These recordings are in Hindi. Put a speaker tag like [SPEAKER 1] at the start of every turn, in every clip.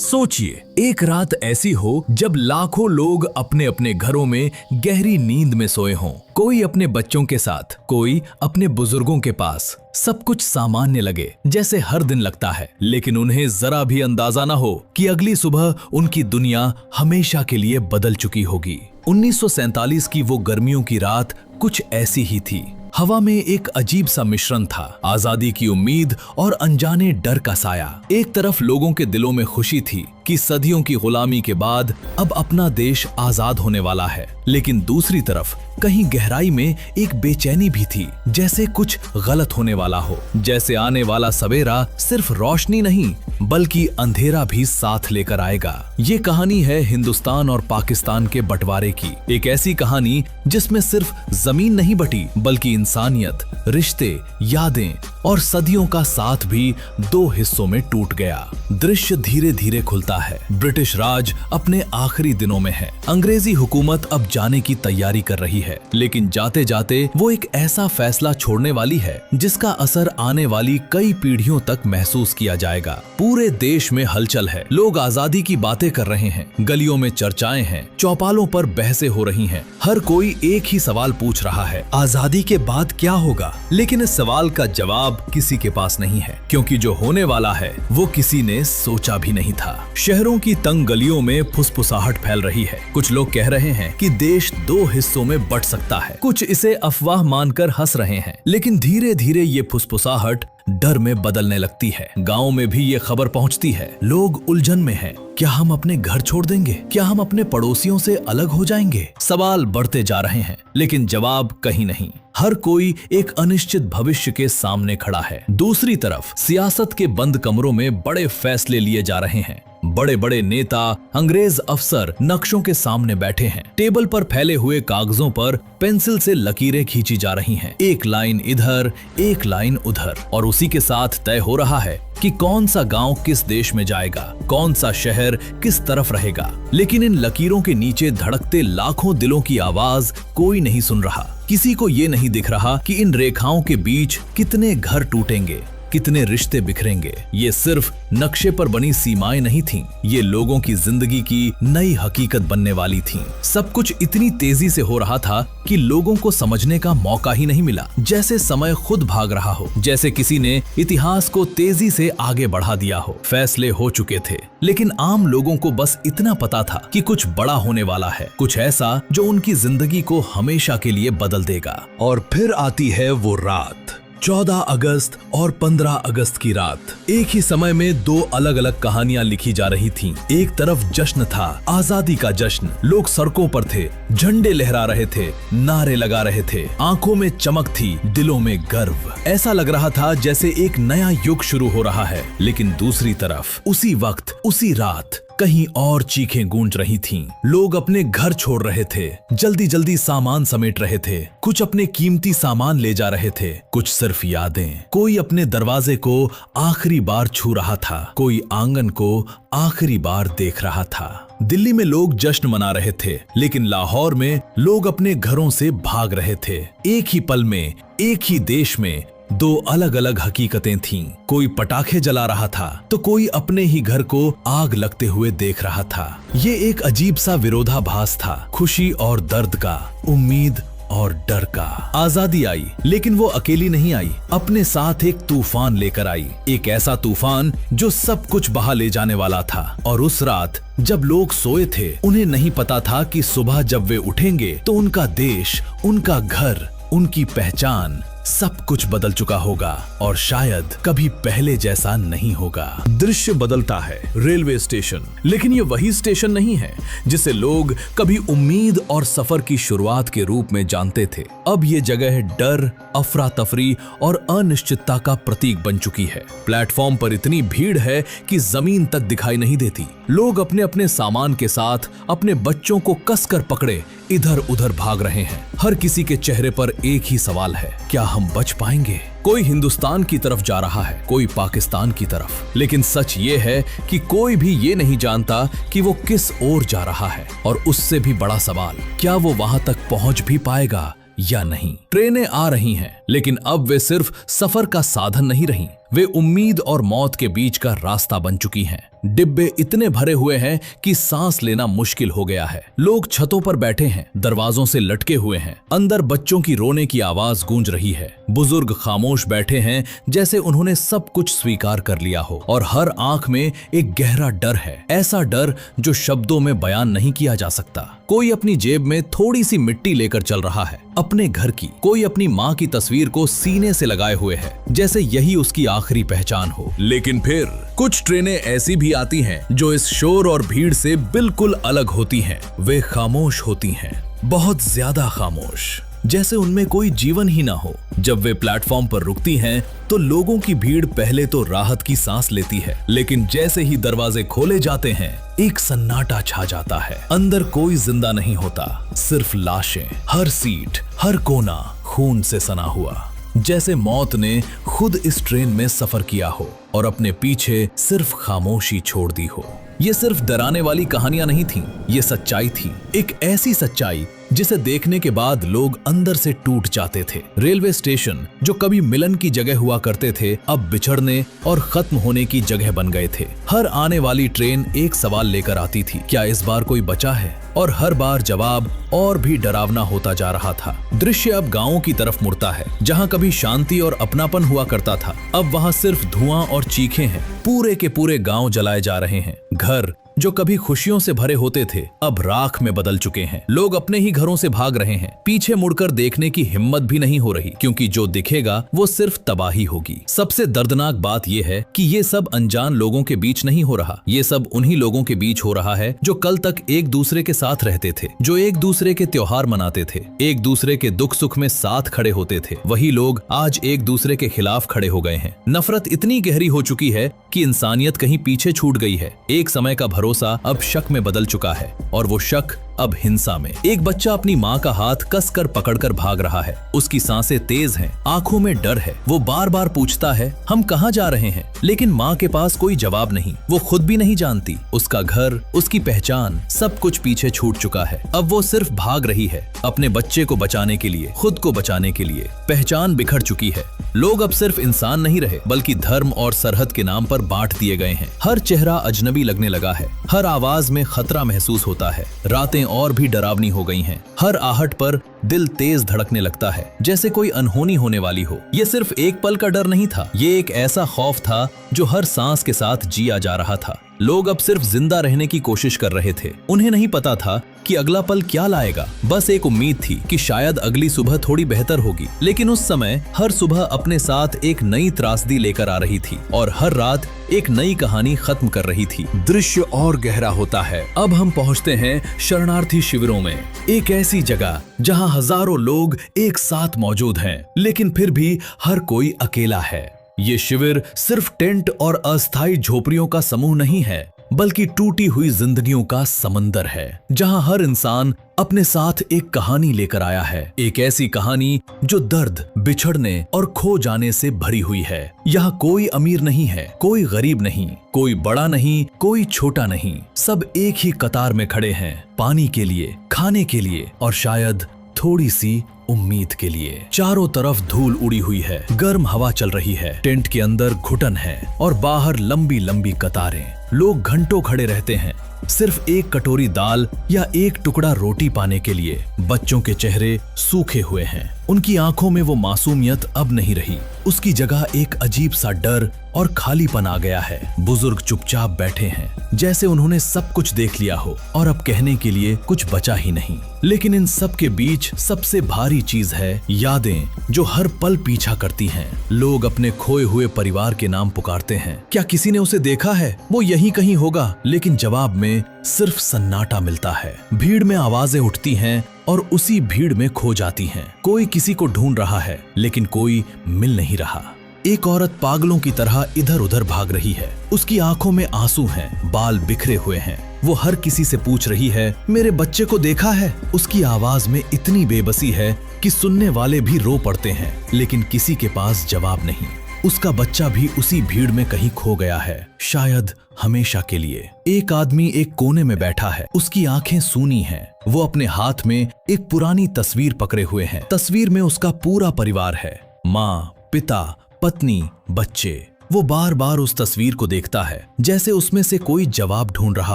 [SPEAKER 1] सोचिए, एक रात ऐसी हो जब लाखों लोग अपने अपने घरों में गहरी नींद में सोए हों। कोई अपने बच्चों के साथ, कोई अपने बुजुर्गों के पास। सब कुछ सामान्य लगे, जैसे हर दिन लगता है, लेकिन उन्हें जरा भी अंदाजा ना हो कि अगली सुबह उनकी दुनिया हमेशा के लिए बदल चुकी होगी। 1947 की वो गर्मियों की रात कुछ ऐसी ही थी। हवा में एक अजीब सा मिश्रण था, आजादी की उम्मीद और अनजाने डर का साया। एक तरफ लोगों के दिलों में खुशी थी कि सदियों की गुलामी के बाद अब अपना देश आजाद होने वाला है, लेकिन दूसरी तरफ कहीं गहराई में एक बेचैनी भी थी, जैसे कुछ गलत होने वाला हो, जैसे आने वाला सवेरा सिर्फ रोशनी नहीं बल्कि अंधेरा भी साथ लेकर आएगा। ये कहानी है हिंदुस्तान और पाकिस्तान के बंटवारे की, एक ऐसी कहानी जिसमें सिर्फ जमीन नहीं बटी बल्कि इंसानियत, रिश्ते, यादें और सदियों का साथ भी दो हिस्सों में टूट गया। दृश्य धीरे धीरे खुलता है। ब्रिटिश राज अपने आखिरी दिनों में है। अंग्रेजी हुकूमत अब जाने की तैयारी कर रही है, लेकिन जाते जाते वो एक ऐसा फैसला छोड़ने वाली है जिसका असर आने वाली कई पीढ़ियों तक महसूस किया जाएगा। पूरे देश में हलचल है, लोग आजादी की बातें कर रहे हैं, गलियों में चर्चाएं हैं, चौपालों पर बहसें हो रही हैं। हर कोई एक ही सवाल पूछ रहा है, आजादी के बाद क्या होगा? लेकिन इस सवाल का जवाब किसी के पास नहीं है, क्योंकि जो होने वाला है वो किसी ने सोचा भी नहीं था। शहरों की तंग गलियों में फुसफुसाहट फैल रही है। कुछ लोग कह रहे हैं कि देश दो हिस्सों में बंट सकता है, कुछ इसे अफवाह मानकर हंस रहे हैं, लेकिन धीरे धीरे ये फुसफुसाहट डर में बदलने लगती है। गांव में भी ये खबर पहुंचती है, लोग उलझन में हैं। क्या हम अपने घर छोड़ देंगे? क्या हम अपने पड़ोसियों से अलग हो जाएंगे? सवाल बढ़ते जा रहे हैं, लेकिन जवाब कहीं नहीं। हर कोई एक अनिश्चित भविष्य के सामने खड़ा है। दूसरी तरफ सियासत के बंद कमरों में बड़े फैसले लिए जा रहे हैं। बड़े बड़े नेता, अंग्रेज अफसर नक्शों के सामने बैठे हैं। टेबल पर फैले हुए कागजों पर पेंसिल से लकीरें खींची जा रही हैं। एक लाइन इधर, एक लाइन उधर, और उसी के साथ तय हो रहा है कि कौन सा गांव किस देश में जाएगा, कौन सा शहर किस तरफ रहेगा। लेकिन इन लकीरों के नीचे धड़कते लाखों दिलों की आवाज कोई नहीं सुन रहा। किसी को ये नहीं दिख रहा कि इन रेखाओं के बीच कितने घर टूटेंगे, कितने रिश्ते बिखरेंगे। ये सिर्फ नक्शे पर बनी सीमाएं नहीं थीं, ये लोगों की जिंदगी की नई हकीकत बनने वाली थीं। सब कुछ इतनी तेजी से हो रहा था कि लोगों को समझने का मौका ही नहीं मिला। जैसे समय खुद भाग रहा हो, जैसे किसी ने इतिहास को तेजी से आगे बढ़ा दिया हो। फैसले हो चुके थे, लेकिन आम लोगों को बस इतना पता था कि कुछ बड़ा होने वाला है, कुछ ऐसा जो उनकी जिंदगी को हमेशा के लिए बदल देगा। और फिर आती है वो रात, 14 अगस्त और 15 अगस्त की रात। एक ही समय में दो अलग अलग कहानियां लिखी जा रही थीं। एक तरफ जश्न था, आजादी का जश्न। लोग सड़कों पर थे, झंडे लहरा रहे थे, नारे लगा रहे थे, आंखों में चमक थी, दिलों में गर्व। ऐसा लग रहा था जैसे एक नया युग शुरू हो रहा है। लेकिन दूसरी तरफ उसी वक्त, उसी रात कहीं और चीखें गूंज रही थीं। लोग अपने घर छोड़ रहे थे, जल्दी जल्दी सामान समेट रहे थे। कुछ अपने कीमती सामान ले जा रहे थे, कुछ सिर्फ यादें। कोई अपने दरवाजे को आखिरी बार छू रहा था, कोई आंगन को आखिरी बार देख रहा था। दिल्ली में लोग जश्न मना रहे थे, लेकिन लाहौर में लोग अपने घरों से भाग रहे थे। एक ही पल में, एक ही देश में दो अलग अलग हकीकतें थीं। कोई पटाखे जला रहा था तो कोई अपने ही घर को आग लगते हुए देख रहा था। ये एक अजीब सा विरोधाभास था, खुशी और दर्द का, उम्मीद और डर का। आजादी आई, लेकिन वो अकेली नहीं आई, अपने साथ एक तूफान लेकर आई। एक ऐसा तूफान जो सब कुछ बहा ले जाने वाला था। और उस रात जब लोग सोए थे, उन्हें नहीं पता था कि सुबह जब वे उठेंगे तो उनका देश, उनका घर, उनकी पहचान, सब कुछ बदल चुका होगा और शायद कभी पहले जैसा नहीं होगा। दृश्य बदलता है, रेलवे स्टेशन, लेकिन ये वही स्टेशन नहीं है जिसे लोग कभी उम्मीद और सफर की शुरुआत के रूप में जानते थे। अब ये जगह डर, अफरा तफरी और अनिश्चितता का प्रतीक बन चुकी है। प्लेटफॉर्म पर इतनी भीड़ है कि जमीन तक दिखाई नहीं देती। लोग अपने अपने सामान के साथ अपने बच्चों को कसकर पकड़े इधर उधर भाग रहे हैं। हर किसी के चेहरे पर एक ही सवाल है, क्या हम बच पाएंगे? कोई हिंदुस्तान की तरफ जा रहा है, कोई पाकिस्तान की तरफ, लेकिन सच ये है कि कोई भी ये नहीं जानता कि वो किस ओर जा रहा है। और उससे भी बड़ा सवाल, क्या वो वहां तक पहुंच भी पाएगा या नहीं? ट्रेनें आ रही हैं, लेकिन अब वे सिर्फ सफर का साधन नहीं रहीं, वे उम्मीद और मौत के बीच का रास्ता बन चुकी हैं। डिब्बे इतने भरे हुए हैं कि सांस लेना मुश्किल हो गया है। लोग छतों पर बैठे हैं, दरवाजों से लटके हुए हैं। अंदर बच्चों की रोने की आवाज गूंज रही है। बुजुर्ग खामोश बैठे हैं, जैसे उन्होंने सब कुछ स्वीकार कर लिया हो, और हर आंख में एक गहरा डर है, ऐसा डर जो शब्दों में बयान नहीं किया जा सकता। कोई अपनी जेब में थोड़ी सी मिट्टी लेकर चल रहा है, अपने घर की। कोई अपनी माँ की तस्वीर को सीने से लगाए हुए है, जैसे यही उसकी आखिरी पहचान हो। लेकिन फिर कुछ ट्रेनें ऐसी भी आती हैं जो इस शोर और भीड़ से बिल्कुल अलग होती हैं। वे खामोश होती हैं, बहुत ज्यादा खामोश, जैसे उनमें कोई जीवन ही ना हो। जब वे प्लेटफॉर्म पर रुकती हैं तो लोगों की भीड़ पहले तो राहत की सांस लेती है, लेकिन जैसे ही दरवाजे खोले जाते हैं एक सन्नाटा छा जाता है। अंदर कोई जिंदा नहीं होता, सिर्फ लाशें। हर सीट, हर कोना खून से सना हुआ, जैसे मौत ने खुद इस ट्रेन में सफर किया हो और अपने पीछे सिर्फ खामोशी छोड़ दी हो। ये सिर्फ डराने वाली कहानियां नहीं थीं, ये सच्चाई थी, एक ऐसी सच्चाई जिसे देखने के बाद लोग अंदर से टूट जाते थे। रेलवे स्टेशन जो कभी मिलन की जगह हुआ करते थे, अब बिछड़ने और खत्म होने की जगह बन गए थे। हर आने वाली ट्रेन एक सवाल लेकर आती थी, क्या इस बार कोई बचा है? और हर बार जवाब और भी डरावना होता जा रहा था। दृश्य अब गांवों की तरफ मुड़ता है, जहां कभी शांति और अपनापन हुआ करता था, अब वहां सिर्फ धुआं और चीखें हैं। पूरे के पूरे गांव जलाए जा रहे हैं। घर जो कभी खुशियों से भरे होते थे, अब राख में बदल चुके हैं। लोग अपने ही घरों से भाग रहे हैं। पीछे मुड़कर देखने की हिम्मत भी नहीं हो रही, क्योंकि जो दिखेगा वो सिर्फ तबाही होगी। सबसे दर्दनाक बात यह है कि ये सब अनजान लोगों के बीच नहीं हो रहा। ये सब उन्हीं लोगों के बीच हो रहा है जो कल तक एक दूसरे के साथ रहते थे, जो एक दूसरे के त्योहार मनाते थे, एक दूसरे के दुख सुख में साथ खड़े होते थे। वही लोग आज एक दूसरे के खिलाफ खड़े हो गए हैं। नफरत इतनी गहरी हो चुकी है कि इंसानियत कहीं पीछे छूट गई है। एक समय का भरोसा अब शक में बदल चुका है, और वो शक अब हिंसा में। एक बच्चा अपनी माँ का हाथ कसकर पकड़कर भाग रहा है। उसकी सांसें तेज हैं, आंखों में डर है। वो बार बार पूछता है, हम कहाँ जा रहे हैं? लेकिन माँ के पास कोई जवाब नहीं। वो खुद भी नहीं जानती। उसका घर, उसकी पहचान, सब कुछ पीछे छूट चुका है। अब वो सिर्फ भाग रही है, अपने बच्चे को बचाने के लिए, खुद को बचाने के लिए। पहचान बिखर चुकी है। लोग अब सिर्फ इंसान नहीं रहे, बल्कि धर्म और सरहद के नाम पर बांट दिए गए हैं। हर चेहरा अजनबी लगने लगा है, हर आवाज में खतरा महसूस होता है। रातें और भी डरावनी हो गई हैं। हर आहट पर दिल तेज धड़कने लगता है, जैसे कोई अनहोनी होने वाली हो। ये सिर्फ एक पल का डर नहीं था, ये एक ऐसा खौफ था जो हर सांस के साथ जिया जा रहा था। लोग अब सिर्फ जिंदा रहने की कोशिश कर रहे थे। उन्हें नहीं पता था कि अगला पल क्या लाएगा। बस एक उम्मीद थी कि शायद अगली सुबह थोड़ी बेहतर होगी। लेकिन उस समय हर सुबह अपने साथ एक नई त्रासदी लेकर आ रही थी, और हर रात एक नई कहानी खत्म कर रही थी। दृश्य और गहरा होता है। अब हम पहुंचते हैं शरणार्थी शिविरों में, एक ऐसी जगह जहां हजारों लोग एक साथ मौजूद हैं, लेकिन फिर भी हर कोई अकेला है। ये शिविर सिर्फ टेंट और अस्थायी झोपड़ियों का समूह नहीं है, बल्कि टूटी हुई जिंदगियों का समंदर है, जहां हर इंसान अपने साथ एक कहानी लेकर आया है। एक ऐसी कहानी जो दर्द, बिछड़ने और खो जाने से भरी हुई है। यहाँ कोई अमीर नहीं है, कोई गरीब नहीं, कोई बड़ा नहीं, कोई छोटा नहीं। सब एक ही कतार में खड़े हैं, पानी के लिए, खाने के लिए और शायद थोड़ी सी उम्मीद के लिए। चारों तरफ धूल उड़ी हुई है, गर्म हवा चल रही है, टेंट के अंदर घुटन है और बाहर लंबी लंबी कतारें। लोग घंटों खड़े रहते हैं, सिर्फ एक कटोरी दाल या एक टुकड़ा रोटी पाने के लिए। बच्चों के चेहरे सूखे हुए हैं, उनकी आंखों में वो मासूमियत अब नहीं रही। उसकी जगह एक अजीब सा डर और खालीपन आ गया है। बुजुर्ग चुपचाप बैठे हैं, जैसे उन्होंने सब कुछ देख लिया हो और अब कहने के लिए कुछ बचा ही नहीं। लेकिन इन सब के बीच सबसे भारी चीज है यादें, जो हर पल पीछा करती हैं। लोग अपने खोए हुए परिवार के नाम पुकारते हैं। क्या किसी ने उसे देखा है? वो यहीं कहीं होगा। लेकिन जवाब में सिर्फ सन्नाटा मिलता है। भीड़ में आवाजें उठती हैं और उसी भीड़ में खो जाती हैं। कोई किसी को ढूंढ रहा है, लेकिन कोई मिल नहीं रहा। एक औरत पागलों की तरह इधर उधर भाग रही है। उसकी आंखों में आंसू हैं, बाल बिखरे हुए हैं। वो हर किसी से पूछ रही है, मेरे बच्चे को देखा है? उसकी आवाज में इतनी बेबसी है कि सुनने वाले भी रो पड़ते हैं, लेकिन किसी के पास जवाब नहीं। उसका बच्चा भी उसी भीड़ में कहीं खो गया है, शायद हमेशा के लिए। एक आदमी एक कोने में बैठा है, उसकी आंखें सूनी हैं। वो अपने हाथ में एक पुरानी तस्वीर पकड़े हुए हैं। तस्वीर में उसका पूरा परिवार है, माँ, पिता, पत्नी, बच्चे। वो बार बार उस तस्वीर को देखता है, जैसे उसमें से कोई जवाब ढूंढ रहा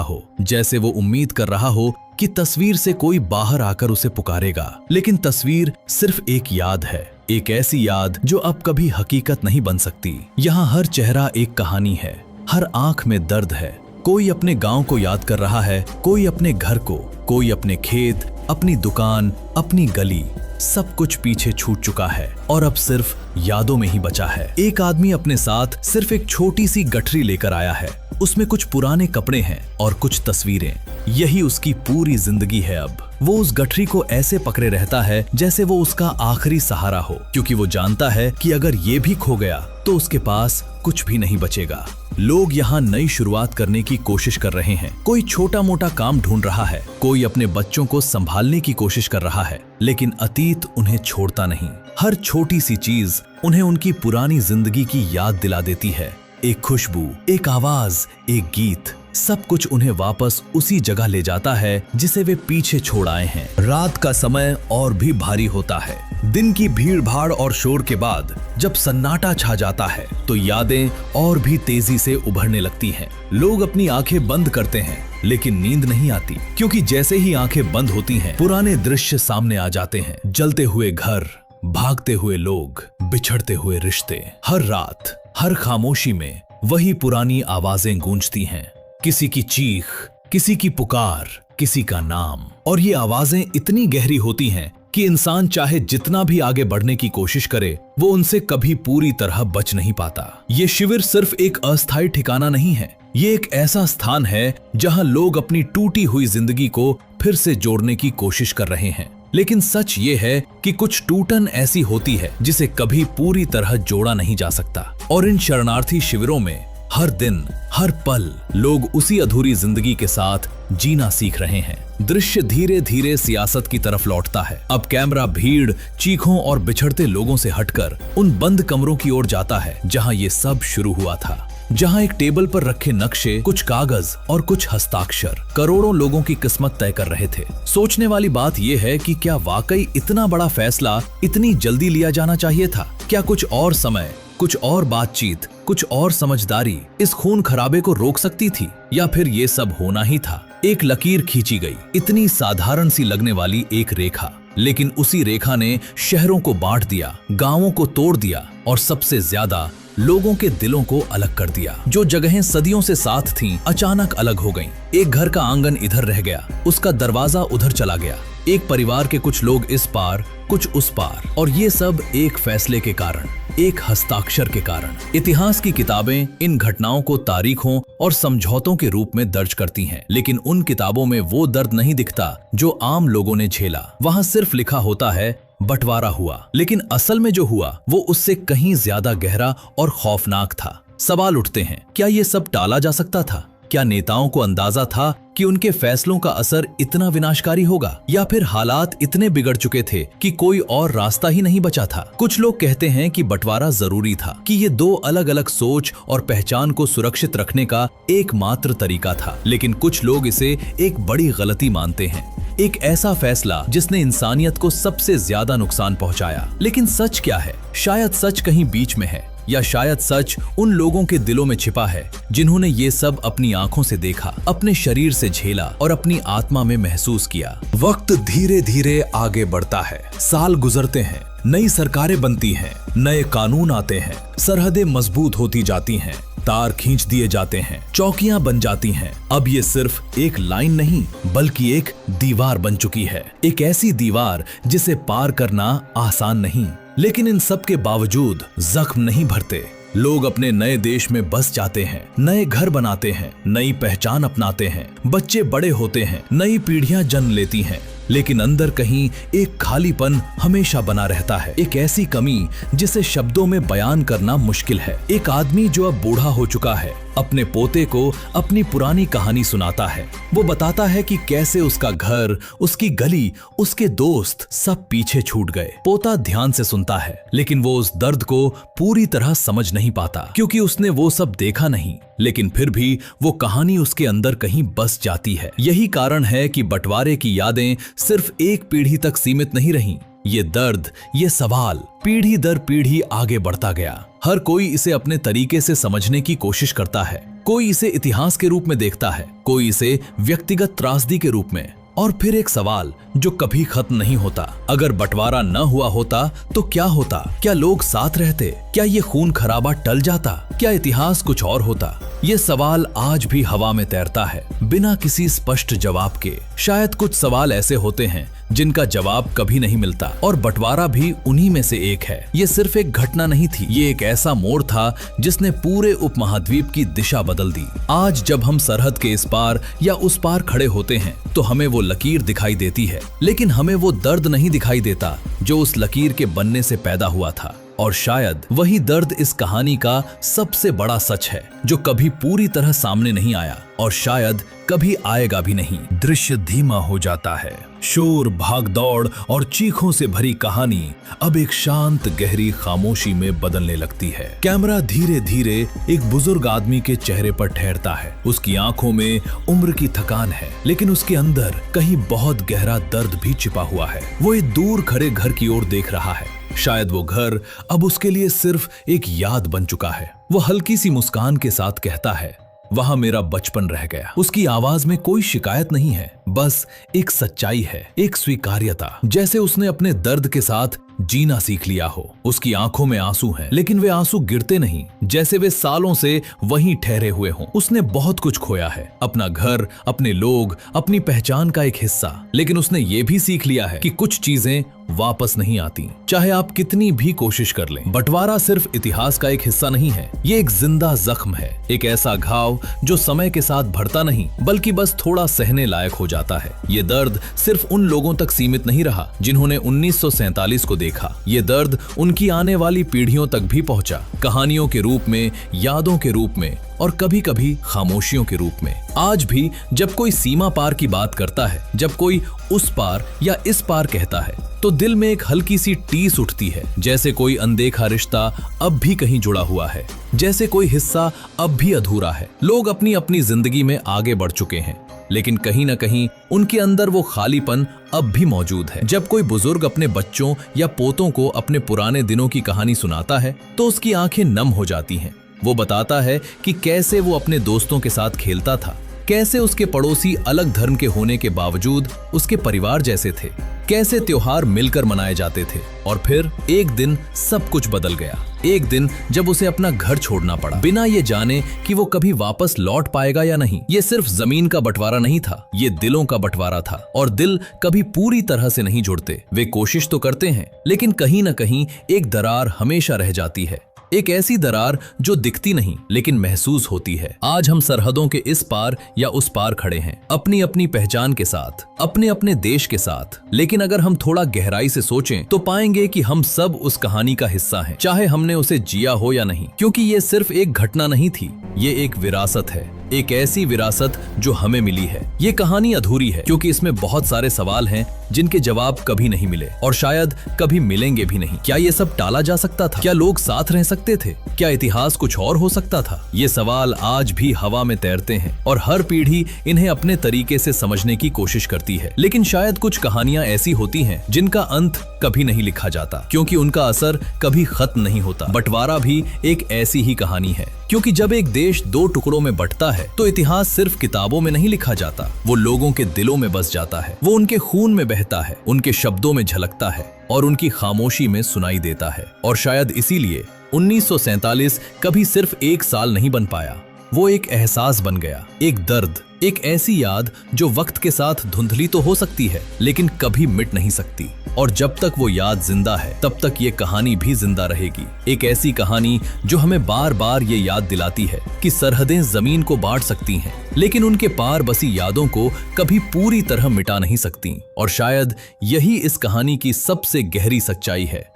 [SPEAKER 1] हो, जैसे वो उम्मीद कर रहा हो कि तस्वीर से कोई बाहर आकर उसे पुकारेगा। लेकिन तस्वीर सिर्फ एक याद है, एक ऐसी याद जो अब कभी हकीकत नहीं बन सकती। यहाँ हर चेहरा एक कहानी है, हर आंख में दर्द है। कोई अपने गांव को याद कर रहा है, कोई अपने घर को, कोई अपने खेत, अपनी दुकान, अपनी गली। सब कुछ पीछे छूट चुका है और अब सिर्फ यादों में ही बचा है। एक आदमी अपने साथ सिर्फ एक छोटी सी गठरी लेकर आया है। उसमें कुछ पुराने कपड़े हैं और कुछ तस्वीरें। यही उसकी पूरी जिंदगी है। अब वो उस गठरी को ऐसे पकड़े रहता है जैसे वो उसका आखिरी सहारा हो, क्योंकि वो जानता है कि अगर ये भी खो गया तो उसके पास कुछ भी नहीं बचेगा। लोग यहाँ नई शुरुआत करने की कोशिश कर रहे हैं। कोई छोटा मोटा काम ढूंढ रहा है, कोई अपने बच्चों को संभालने की कोशिश कर रहा है, लेकिन अतीत उन्हें छोड़ता नहीं। हर छोटी सी चीज उन्हें उनकी पुरानी जिंदगी की याद दिला देती है। एक खुशबू, एक आवाज, एक गीत, सब कुछ उन्हें वापस उसी जगह ले जाता है जिसे वे पीछे छोड़ आए हैं। रात का समय और भी भारी होता है। दिन की भीड़ भाड़ और शोर के बाद जब सन्नाटा छा जाता है तो यादें और भी तेजी से उभरने लगती हैं। लोग अपनी आंखें बंद करते हैं, लेकिन नींद नहीं आती, क्योंकि जैसे ही आंखें बंद होती हैं, पुराने दृश्य सामने आ जाते हैं। जलते हुए घर, भागते हुए लोग, बिछड़ते हुए रिश्ते। हर रात, हर खामोशी में वही पुरानी आवाजें गूंजती हैं। किसी की चीख, किसी की पुकार, किसी का नाम। और ये आवाजें इतनी गहरी होती हैं कि इंसान चाहे जितना भी आगे बढ़ने की कोशिश करे, वो उनसे कभी पूरी तरह बच नहीं पाता। ये शिविर सिर्फ एक अस्थायी ठिकाना नहीं है, ये एक ऐसा स्थान है जहां लोग अपनी टूटी हुई जिंदगी को फिर से जोड़ने की कोशिश कर रहे हैं। लेकिन सच ये है कि कुछ टूटन ऐसी होती है जिसे कभी पूरी तरह जोड़ा नहीं जा सकता। और इन शरणार्थी शिविरों में हर दिन, हर पल लोग उसी अधूरी जिंदगी के साथ जीना सीख रहे हैं। दृश्य धीरे धीरे सियासत की तरफ लौटता है। अब कैमरा भीड़, चीखों और बिछड़ते लोगों से हटकर उन बंद कमरों की ओर जाता है जहां ये सब शुरू हुआ था। जहां एक टेबल पर रखे नक्शे, कुछ कागज और कुछ हस्ताक्षर करोड़ों लोगों की किस्मत तय कर रहे थे। सोचने वाली बात यह है कि क्या वाकई इतना बड़ा फैसला इतनी जल्दी लिया जाना चाहिए था? क्या कुछ और समय, कुछ और बातचीत, कुछ और समझदारी इस खून खराबे को रोक सकती थी? या फिर ये सब होना ही था? एक लकीर खींची गई, इतनी साधारण सी लगने वाली एक रेखा, लेकिन उसी रेखा ने शहरों को बांट दिया, गांवों को तोड़ दिया और सबसे ज्यादा लोगों के दिलों को अलग कर दिया। जो जगहें सदियों से साथ थीं, अचानक अलग हो गईं। एक घर का आंगन इधर रह गया, उसका दरवाजा उधर चला गया। एक परिवार के कुछ लोग इस पार, कुछ उस पार, और ये सब एक फैसले के कारण, एक हस्ताक्षर के कारण। इतिहास की किताबें इन घटनाओं को तारीखों और समझौतों के रूप में दर्ज करती हैं, लेकिन उन किताबों में वो दर्द नहीं दिखता जो आम लोगों ने झेला। वहाँ सिर्फ लिखा होता है बंटवारा हुआ, लेकिन असल में जो हुआ वो उससे कहीं ज्यादा गहरा और खौफनाक था। सवाल उठते हैं, क्या ये सब टाला जा सकता था? क्या नेताओं को अंदाजा था कि उनके फैसलों का असर इतना विनाशकारी होगा? या फिर हालात इतने बिगड़ चुके थे कि कोई और रास्ता ही नहीं बचा था? कुछ लोग कहते हैं कि बंटवारा जरूरी था, कि ये दो अलग अलग सोच और पहचान को सुरक्षित रखने का एकमात्र तरीका था। लेकिन कुछ लोग इसे एक बड़ी गलती मानते हैं, एक ऐसा फैसला जिसने इंसानियत को सबसे ज्यादा नुकसान पहुंचाया। लेकिन सच क्या है? शायद सच कहीं बीच में है, या शायद सच उन लोगों के दिलों में छिपा है जिन्होंने ये सब अपनी आंखों से देखा, अपने शरीर से झेला और अपनी आत्मा में महसूस किया। वक्त धीरे धीरे आगे बढ़ता है, साल गुजरते हैं, नई सरकारें बनती हैं, नए कानून आते हैं, सरहदें मजबूत होती जाती हैं, तार खींच दिए जाते हैं, चौकियां बन जाती हैं। अब ये सिर्फ एक लाइन नहीं, बल्कि एक दीवार बन चुकी है। एक ऐसी दीवार जिसे पार करना आसान नहीं। लेकिन इन सब के बावजूद जख्म नहीं भरते। लोग अपने नए देश में बस जाते हैं, नए घर बनाते हैं, नई पहचान अपनाते हैं, बच्चे बड़े होते हैं, नई पीढ़ियां जन्म लेती हैं, लेकिन अंदर कहीं एक खालीपन हमेशा बना रहता है। एक ऐसी कमी जिसे शब्दों में बयान करना मुश्किल है। एक आदमी जो अब बूढ़ा हो चुका है, अपने पोते को अपनी पुरानी कहानी सुनाता है। वो बताता है कि कैसे उसका घर, उसकी गली, उसके दोस्त सब पीछे छूट गए। पोता ध्यान से सुनता है, लेकिन वो उस दर्द को पूरी तरह समझ नहीं पाता, क्योंकि उसने वो सब देखा नहीं। लेकिन फिर भी वो कहानी उसके अंदर कहीं बस जाती है। यही कारण है कि बंटवारे की यादें सिर्फ एक पीढ़ी तक सीमित नहीं रहीं, ये दर्द, ये सवाल पीढ़ी दर पीढ़ी आगे बढ़ता गया। हर कोई इसे अपने तरीके से समझने की कोशिश करता है। कोई इसे इतिहास के रूप में देखता है, कोई इसे व्यक्तिगत त्रासदी के रूप में। और फिर एक सवाल जो कभी खत्म नहीं होता, अगर बंटवारा न हुआ होता तो क्या होता? क्या लोग साथ रहते? क्या ये खून खराबा टल जाता? क्या इतिहास कुछ और होता? ये सवाल आज भी हवा में तैरता है, बिना किसी स्पष्ट जवाब के। शायद कुछ सवाल ऐसे होते हैं जिनका जवाब कभी नहीं मिलता, और बंटवारा भी उन्हीं में से एक है। ये सिर्फ एक घटना नहीं थी, ये एक ऐसा मोड़ था जिसने पूरे उपमहाद्वीप की दिशा बदल दी। आज जब हम सरहद के इस पार या उस पार खड़े होते हैं तो हमें वो लकीर दिखाई देती है, लेकिन हमें वो दर्द नहीं दिखाई देता जो उस लकीर के बनने से पैदा हुआ था। और शायद वही दर्द इस कहानी का सबसे बड़ा सच है, जो कभी पूरी तरह सामने नहीं आया और शायद कभी आएगा भी नहीं। दृश्य धीमा हो जाता है। शोर, भागदौड़ और चीखों से भरी कहानी अब एक शांत गहरी खामोशी में बदलने लगती है। कैमरा धीरे धीरे एक बुजुर्ग आदमी के चेहरे पर ठहरता है। उसकी आंखों में उम्र की थकान है, लेकिन उसके अंदर कहीं बहुत गहरा दर्द भी छिपा हुआ है। वो एक दूर खड़े घर की ओर देख रहा है। शायद वो घर अब उसके लिए सिर्फ एक याद बन चुका है। वो हल्की सी मुस्कान के साथ कहता है, वहां मेरा बचपन रह गया। उसकी आवाज में कोई शिकायत नहीं है, बस एक सच्चाई है, एक स्वीकार्यता, जैसे उसने अपने दर्द के साथ जीना सीख लिया हो। उसकी आंखों में आंसू हैं, लेकिन वे आंसू गिरते नहीं, जैसे वे सालों से वहीं ठहरे हुए हों। उसने बहुत कुछ खोया है, अपना घर, अपने लोग, अपनी पहचान का एक हिस्सा, लेकिन उसने ये भी सीख लिया है कि कुछ चीजें वापस नहीं आती, चाहे आप कितनी भी कोशिश कर लें। बंटवारा सिर्फ इतिहास का एक हिस्सा नहीं है, ये एक जिंदा जख्म है, एक ऐसा घाव जो समय के साथ भरता नहीं, बल्कि बस थोड़ा सहने लायक हो जाता है। ये दर्द सिर्फ उन लोगों तक सीमित नहीं रहा जिन्होंने 1947 को देखा। ये दर्द उनकी आने वाली पीढ़ियों तक भी पहुंचा, कहानियों के रूप में, यादों के रूप में, और कभी कभी खामोशियों के रूप में। आज भी जब कोई सीमा पार की बात करता है, जब कोई उस पार या इस पार कहता है, तो दिल में एक हल्की सी टीस उठती है, जैसे कोई अनदेखा रिश्ता अब भी कहीं जुड़ा हुआ है, जैसे कोई हिस्सा अब भी अधूरा है। लोग अपनी अपनी जिंदगी में आगे बढ़ चुके हैं, लेकिन कहीं ना कहीं उनके अंदर वो खालीपन अब भी मौजूद है। जब कोई बुजुर्ग अपने बच्चों या पोतों को अपने पुराने दिनों की कहानी सुनाता है तो उसकी आंखें नम हो जाती हैं। वो बताता है कि कैसे वो अपने दोस्तों के साथ खेलता था, कैसे उसके पड़ोसी अलग धर्म के होने के बावजूद उसके परिवार जैसे थे, कैसे त्योहार मिलकर मनाए जाते थे। और फिर एक दिन सब कुछ बदल गया। एक दिन जब उसे अपना घर छोड़ना पड़ा, बिना ये जाने कि वो कभी वापस लौट पाएगा या नहीं। ये सिर्फ जमीन का बंटवारा नहीं था, ये दिलों का बंटवारा था, और दिल कभी पूरी तरह से नहीं जुड़ते। वे कोशिश तो करते हैं, लेकिन कहीं ना कहीं एक दरार हमेशा रह जाती है। एक ऐसी दरार जो दिखती नहीं लेकिन महसूस होती है। आज हम सरहदों के इस पार या उस पार खड़े हैं, अपनी अपनी पहचान के साथ, अपने अपने देश के साथ। लेकिन अगर हम थोड़ा गहराई से सोचें तो पाएंगे कि हम सब उस कहानी का हिस्सा हैं, चाहे हमने उसे जिया हो या नहीं। क्योंकि ये सिर्फ एक घटना नहीं थी, ये एक विरासत है, एक ऐसी विरासत जो हमें मिली है। ये कहानी अधूरी है क्योंकि इसमें बहुत सारे सवाल हैं जिनके जवाब कभी नहीं मिले और शायद कभी मिलेंगे भी नहीं। क्या ये सब टाला जा सकता था? क्या लोग साथ रह सकते थे? क्या इतिहास कुछ और हो सकता था? ये सवाल आज भी हवा में तैरते हैं और हर पीढ़ी इन्हें अपने तरीके से समझने की कोशिश करती है। लेकिन शायद कुछ कहानियां ऐसी होती हैं जिनका अंत कभी नहीं लिखा जाता, क्योंकि उनका असर कभी खत्म नहीं होता। बंटवारा भी एक ऐसी ही कहानी है, क्योंकि जब एक देश दो टुकड़ों में बंटता है तो इतिहास सिर्फ किताबों में नहीं लिखा जाता, वो लोगों के दिलों में बस जाता है। वो उनके खून में बहता है, उनके शब्दों में झलकता है और उनकी खामोशी में सुनाई देता है। और शायद इसीलिए 1947 कभी सिर्फ एक साल नहीं बन पाया, वो एक एहसास बन गया, एक दर्द, एक ऐसी याद जो वक्त के साथ धुंधली तो हो सकती है लेकिन कभी मिट नहीं सकती। और जब तक वो याद जिंदा है तब तक ये कहानी भी जिंदा रहेगी। एक ऐसी कहानी जो हमें बार बार ये याद दिलाती है कि सरहदें जमीन को बांट सकती हैं, लेकिन उनके पार बसी यादों को कभी पूरी तरह मिटा नहीं सकती। और शायद यही इस कहानी की सबसे गहरी सच्चाई है।